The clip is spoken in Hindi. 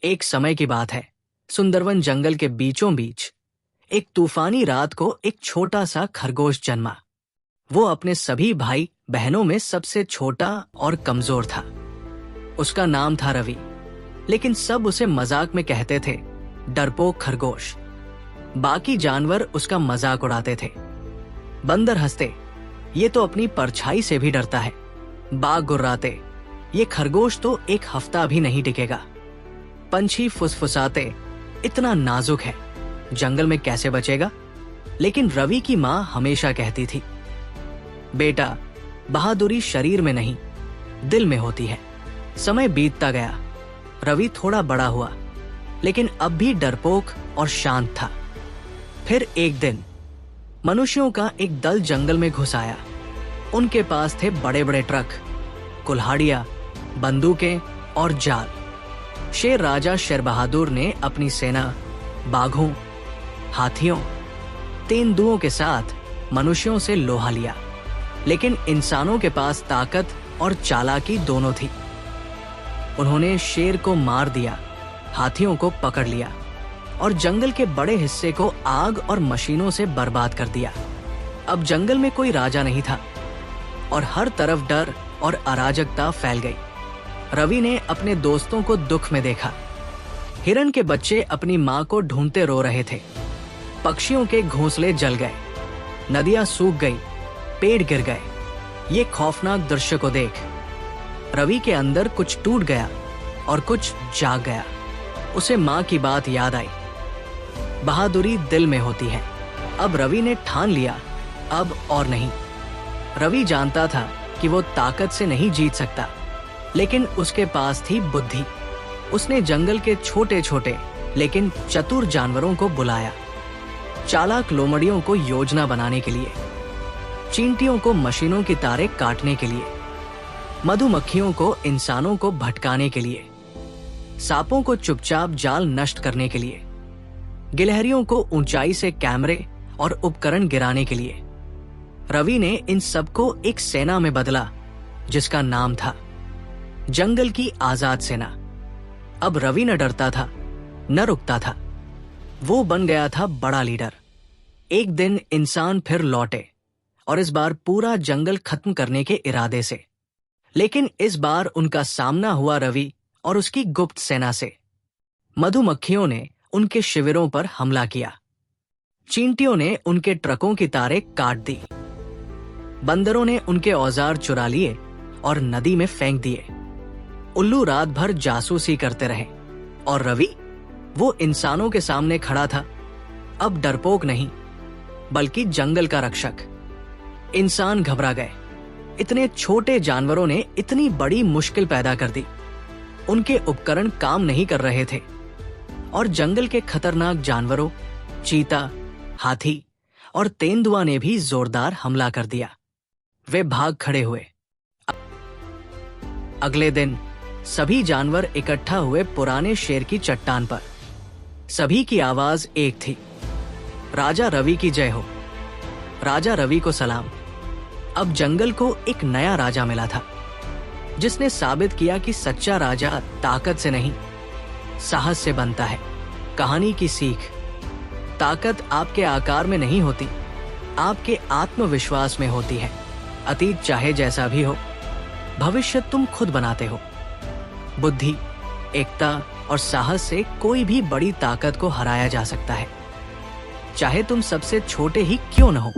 एक समय की बात है। सुंदरवन जंगल के बीचों बीच एक तूफानी रात को एक छोटा सा खरगोश जन्मा। वो अपने सभी भाई बहनों में सबसे छोटा और कमजोर था। उसका नाम था रवि, लेकिन सब उसे मजाक में कहते थे डरपोक खरगोश। बाकी जानवर उसका मजाक उड़ाते थे। बंदर हंसते, ये तो अपनी परछाई से भी डरता है। बाघ गुर्राते, ये खरगोश तो एक हफ्ता भी नहीं टिकेगा। पंछी फुसफुसाते, इतना नाजुक है, जंगल में कैसे बचेगा। लेकिन रवि की माँ हमेशा कहती थी, बेटा, बहादुरी शरीर में नहीं, दिल में होती है। समय बीतता गया। रवि थोड़ा बड़ा हुआ, लेकिन अब भी डरपोक और शांत था। फिर एक दिन मनुष्यों का एक दल जंगल में घुस आया। उनके पास थे बड़े बड़े ट्रक, कुल्हाड़ियां, बंदूकें और जाल। शेर राजा शेर बहादुर ने अपनी सेना बाघों, हाथियों, तेंदुओं के साथ मनुष्यों से लोहा लिया। लेकिन इंसानों के पास ताकत और चालाकी दोनों थी। उन्होंने शेर को मार दिया, हाथियों को पकड़ लिया और जंगल के बड़े हिस्से को आग और मशीनों से बर्बाद कर दिया। अब जंगल में कोई राजा नहीं था और हर तरफ डर और अराजकता फैल गई। रवि ने अपने दोस्तों को दुख में देखा। हिरन के बच्चे अपनी माँ को ढूंढते रो रहे थे। पक्षियों के घोंसले जल गए, नदियां सूख गई, पेड़ गिर गए। ये खौफनाक दृश्य को देख रवि के अंदर कुछ टूट गया और कुछ जाग गया। उसे माँ की बात याद आई, बहादुरी दिल में होती है। अब रवि ने ठान लिया, अब और नहीं। रवि जानता था कि वो ताकत से नहीं जीत सकता, लेकिन उसके पास थी बुद्धि। उसने जंगल के छोटे छोटे लेकिन चतुर जानवरों को बुलाया। चालाक लोमड़ियों को योजना बनाने के लिए, चींटियों को मशीनों की तारें काटने के लिए, मधुमक्खियों को इंसानों को भटकाने के लिए, सांपों को चुपचाप जाल नष्ट करने के लिए, गिलहरियों को ऊंचाई से कैमरे और उपकरण गिराने के लिए। रवि ने इन सबको एक सेना में बदला, जिसका नाम था जंगल की आजाद सेना। अब रवि न डरता था, न रुकता था। वो बन गया था बड़ा लीडर। एक दिन इंसान फिर लौटे और इस बार पूरा जंगल खत्म करने के इरादे से। लेकिन इस बार उनका सामना हुआ रवि और उसकी गुप्त सेना से। मधुमक्खियों ने उनके शिविरों पर हमला किया। चींटियों ने उनके ट्रकों की तारें काट दी। बंदरों ने उनके औजार चुरा लिए और नदी में फेंक दिए। उल्लू रात भर जासूसी करते रहे और रवि, वो इंसानों के सामने खड़ा था, अब डरपोक नहीं बल्कि जंगल का रक्षक। इंसान घबरा गए। इतने छोटे जानवरों ने इतनी बड़ी मुश्किल पैदा कर दी। उनके उपकरण काम नहीं कर रहे थे और जंगल के खतरनाक जानवरों, चीता, हाथी और तेंदुआ ने भी जोरदार हमला कर दिया। वे भाग खड़े हुए। अगले दिन सभी जानवर इकट्ठा हुए पुराने शेर की चट्टान पर। सभी की आवाज एक थी, राजा रवि की जय हो। राजा रवि को सलाम। अब जंगल को एक नया राजा मिला था, जिसने साबित किया कि सच्चा राजा ताकत से नहीं, साहस से बनता है। कहानी की सीख, ताकत आपके आकार में नहीं होती, आपके आत्मविश्वास में होती है। अतीत चाहे जैसा भी हो, भविष्य तुम खुद बनाते हो। बुद्धि, एकता और साहस से कोई भी बड़ी ताकत को हराया जा सकता है, चाहे तुम सबसे छोटे ही क्यों न हो।